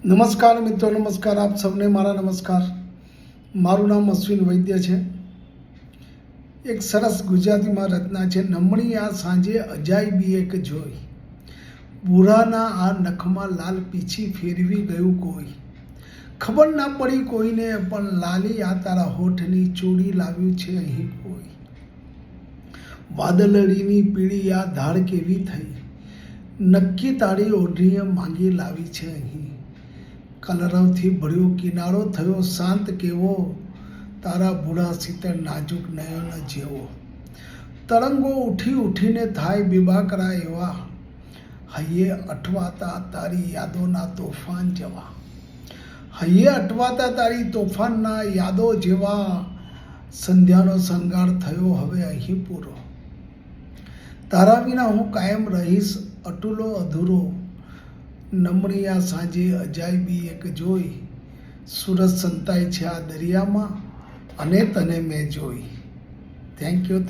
નમસ્કાર મિત્રો, નમસ્કાર. આપ સૌને મારા નમસ્કાર. મારું નામ અશ્વિન વૈદ્ય છે. એક સરસ ગુજરાતીમાં રચના છે, નમણી આ સાંજે અજાયબી એક જોઈ, બુરાના આ નખમાં લાલ પીછી ફેરવી ગયું કોઈ, ખબર ના પડી કોઈને પણ લાલી આ તારા હોઠની ચૂડી લાવ્યું છે અહીં કોઈ, વાદળડીની પીળી આ ધાર કેવી થઈ, નક્કી તારી ઓઢણીએ માંગી લાવી છે અહીં, કલરવથી ભર્યો કિનારો થયો શાંત કેવો, તારા ભૂરા શીતળ નાજુક નયન જેવો, તરંગો ઉઠી ઉઠીને થાય બીબાકરા એવા, હૈયે અટવાતા તારી યાદોના તોફાન જેવા, હૈયે અટવાતા તારી તોફાનના યાદો જેવા, સંધ્યાનો શણગાર થયો હવે અહીં પૂરો, તારા વિના હું કાયમ રહીશ અટૂલો અધૂરો, નમણી આ સાંજે અજાયબી એક જોઈ, સૂરજ સંતાય છે આ દરિયામાં અને તને મેં જોઈ. Thank you.